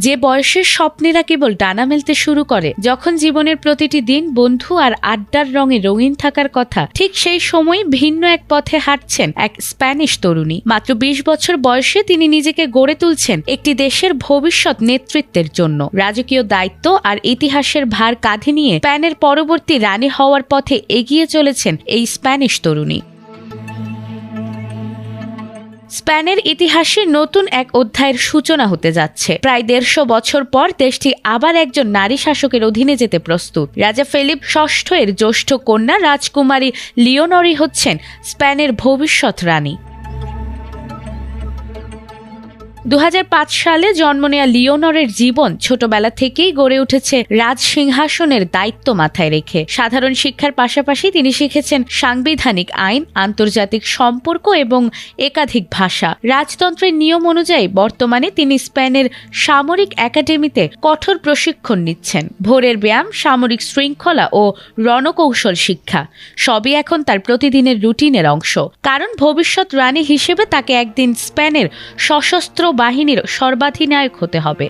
যে বয়সের স্বপ্নেরা কেবল ডানা মেলতে শুরু করে, যখন জীবনের প্রতিটি দিন বন্ধু আর আড্ডার রঙে রঙিন থাকার কথা, ঠিক সেই সময় ভিন্ন এক পথে হাঁটছেন এক স্প্যানিশ তরুণী। মাত্র ২০ বছর বয়সে তিনি নিজেকে গড়ে তুলছেন একটি দেশের ভবিষ্যৎ নেতৃত্বের জন্য। রাজকীয় দায়িত্ব আর ইতিহাসের ভার কাঁধে নিয়ে স্পেনের পরবর্তী রানী হওয়ার পথে এগিয়ে চলেছেন এই স্প্যানিশ তরুণী। স্পেনের ইতিহাসে নতুন এক অধ্যায়ের সূচনা হতে যাচ্ছে। প্রায় ১৫০ বছর পর দেশটি আবার একজন নারী শাসকের অধীনে যেতে প্রস্তুত। রাজা ফিলিপ ষষ্ঠ এর জ্যেষ্ঠ কন্যা রাজকুমারী লিওনরি হচ্ছেন স্পেনের ভবিষ্যৎ রানী। ২০০৫ সালে জন্ম নেয়া লিওনরের জীবন ছোটবেলা থেকেই গড়ে উঠেছে রাজসিংহাসনের দায়িত্ব মাথায় রেখে। সাধারণ শিক্ষার পাশাপাশি তিনি শিখেছেন সাংবিধানিক আইন, আন্তর্জাতিক সম্পর্ক এবং একাধিক ভাষা। রাজতন্ত্রের নিয়ম অনুযায়ী বর্তমানে তিনি স্পেনের সামরিক একাডেমিতে কঠোর প্রশিক্ষণ নিচ্ছেন। ভোরের ব্যায়াম, সামরিক শৃঙ্খলা ও রণকৌশল শিক্ষা সবই এখন তার প্রতিদিনের রুটিনের অংশ। কারণ ভবিষ্যৎ রানী হিসেবে তাকে একদিন স্পেনের সশস্ত্র বাহিনীর সর্বাধিনায়ক হতে হবে।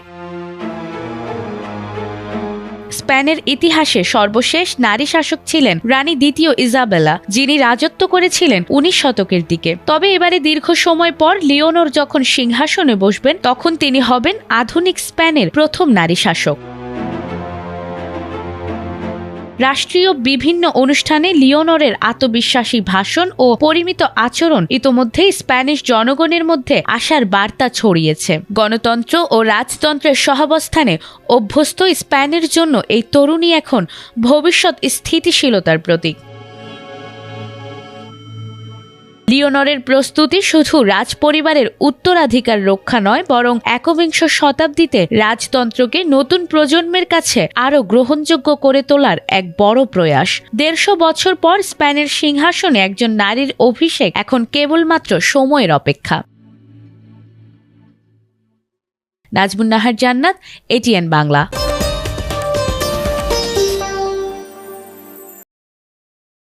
স্পেনের ইতিহাসে সর্বশেষ নারী শাসক ছিলেন রানী দ্বিতীয় ইজাবেলা, যিনি রাজত্ব করেছিলেন ১৯ শতকের দিকে। তবে এবারে দীর্ঘ সময় পর লিওনর যখন সিংহাসনে বসবেন, তখন তিনি হবেন আধুনিক স্পেনের প্রথম নারী শাসক। রাষ্ট্রীয় বিভিন্ন অনুষ্ঠানে লিওনরের আত্মবিশ্বাসী ভাষণ ও পরিমিত আচরণ ইতোমধ্যেই স্প্যানিশ জনগণের মধ্যে আশার বার্তা ছড়িয়েছে। গণতন্ত্র ও রাজতন্ত্রের সহাবস্থানে অভ্যস্ত স্পেনের জন্য এই তরুণী এখন ভবিষ্যৎ স্থিতিশীলতার প্রতীক। লিওনরের প্রস্তুতি শুধু রাজপরিবারের উত্তরাধিকার রক্ষা নয়, বরং একবিংশ শতাব্দীতে রাজতন্ত্রকে নতুন প্রজন্মের কাছে আরও গ্রহণযোগ্য করে তোলার এক বড় প্রয়াস। ১৫০ বছর পর স্পেনের সিংহাসনে একজন নারীর অভিষেক এখন কেবলমাত্র সময়ের অপেক্ষা। নাজমুন নাহার জান্নাত, এটিএন বাংলা।